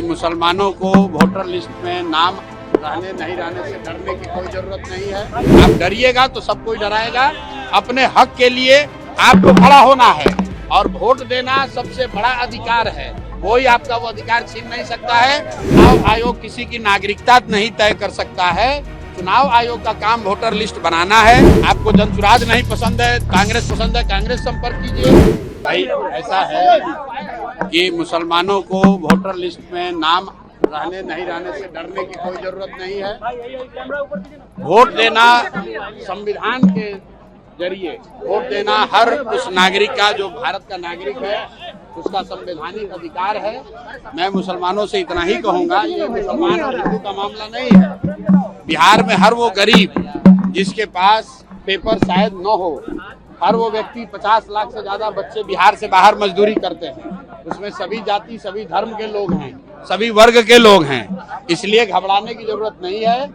मुसलमानों को voter list में नाम रहने नहीं रहने से डरने की कोई जरूरत नहीं है। आप डरिएगा तो सब कोई डराएगा। अपने हक के लिए आपको खड़ा होना है और वोट देना सबसे बड़ा अधिकार है। कोई आपका वो अधिकार छीन नहीं सकता है। चुनाव आयोग किसी की नागरिकता नहीं तय कर सकता है। चुनाव आयोग का काम वोटर लिस्ट बनाना है। आपको जनसुराज नहीं पसंद है, कांग्रेस पसंद है, कांग्रेस संपर्क कीजिए। भाई ऐसा है कि मुसलमानों को वोटर लिस्ट में नाम रहने नहीं रहने से डरने की कोई जरूरत नहीं है। वोट देना संविधान के जरिए वोट देना हर उस नागरिक का, जो भारत का नागरिक है, उसका संवैधानिक अधिकार है। मैं मुसलमानों से इतना ही कहूंगा, ये मुसलमान और हिंदू का मामला नहीं है। बिहार में हर वो गरीब जिसके पास पेपर शायद न हो, हर वो व्यक्ति 50 लाख से ज्यादा बच्चे बिहार से बाहर मजदूरी करते हैं। उसमें सभी जाति, सभी धर्म के लोग हैं, सभी वर्ग के लोग हैं। इसलिए घबराने की जरूरत नहीं है।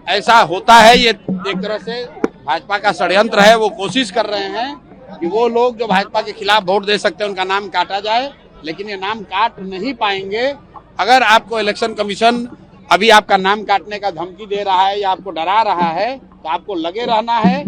ऐसा होता है, ये एक तरह से भाजपा का षड्यंत्र है। वो कोशिश कर रहे हैं कि वो लोग जो भाजपा के खिलाफ वोट दे सकते हैं उनका नाम काटा जाए, लेकिन ये नाम काट नहीं पाएंगे। अगर आपको इलेक्शन कमीशन अभी आपका नाम काटने का धमकी दे रहा है या आपको डरा रहा है, तो आपको लगे रहना है।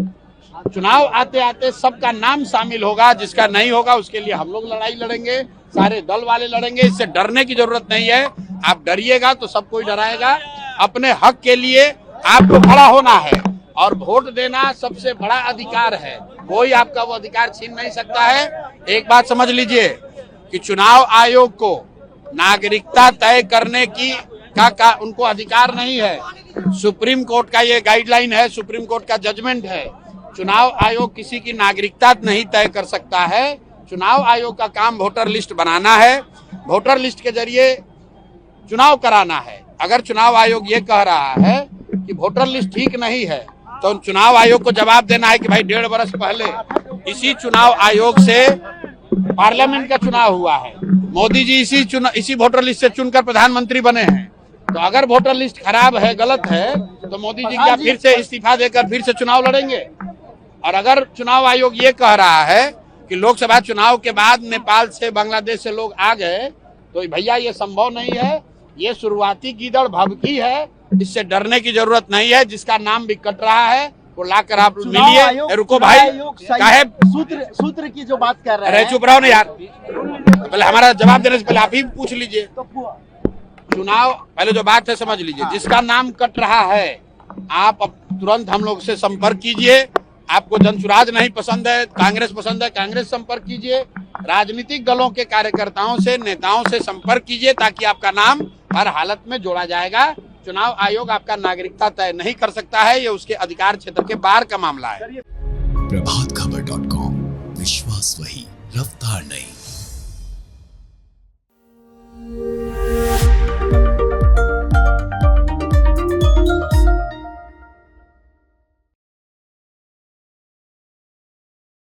चुनाव आते आते सबका नाम शामिल होगा। जिसका नहीं होगा उसके लिए हम लोग लड़ाई लड़ेंगे, सारे दल वाले लड़ेंगे। इससे डरने की जरूरत नहीं है। आप डरिएगा तो सब कोई डराएगा। अपने हक के लिए आपको खड़ा होना है और वोट देना सबसे बड़ा अधिकार है। कोई आपका वो अधिकार छीन नहीं सकता है। एक बात समझ लीजिए कि चुनाव आयोग को नागरिकता तय करने की का उनको अधिकार नहीं है। सुप्रीम कोर्ट का ये गाइडलाइन है, सुप्रीम कोर्ट का जजमेंट है। चुनाव आयोग किसी की नागरिकता नहीं तय कर सकता है। चुनाव आयोग का काम वोटर लिस्ट बनाना है, वोटर लिस्ट के जरिए चुनाव कराना है। अगर चुनाव आयोग ये कह रहा है कि वोटर लिस्ट ठीक नहीं है, तो चुनाव आयोग को जवाब देना है कि भाई 1.5 वर्ष पहले इसी चुनाव आयोग से पार्लियामेंट का चुनाव हुआ है। मोदी जी इसी वोटर लिस्ट से चुनकर प्रधानमंत्री बने हैं। तो अगर वोटर लिस्ट खराब है, गलत है, तो मोदी जी क्या फिर से इस्तीफा देकर फिर से चुनाव लड़ेंगे? और अगर चुनाव आयोग ये कह रहा है कि लोकसभा चुनाव के बाद नेपाल से, बांग्लादेश से लोग आ गए, तो भैया ये संभव नहीं है। ये शुरुआती गीदड़ भभकी है। इससे डरने की जरूरत नहीं है। जिसका नाम भी कट रहा है वो लाकर आप मिलिए। रुको भाई, काहे सूत्र की जो बात कर रहे हैं, चुप रहो ना यार। पहले हमारा जवाब देने से पहले आप ही पूछ लीजिए। चुनाव पहले जो बात है समझ लीजिए। जिसका नाम कट रहा है आप तुरंत हम लोग से संपर्क कीजिए। आपको जनसुराज नहीं पसंद है, कांग्रेस पसंद है, कांग्रेस संपर्क कीजिए। राजनीतिक दलों के कार्यकर्ताओं से, नेताओं से संपर्क कीजिए, ताकि आपका नाम हर हालत में जोड़ा जाएगा। चुनाव आयोग आपका नागरिकता तय नहीं कर सकता है। ये उसके अधिकार क्षेत्र के बाहर का मामला है। प्रभातखबर.com, विश्वास वही, रफ्तार नहीं।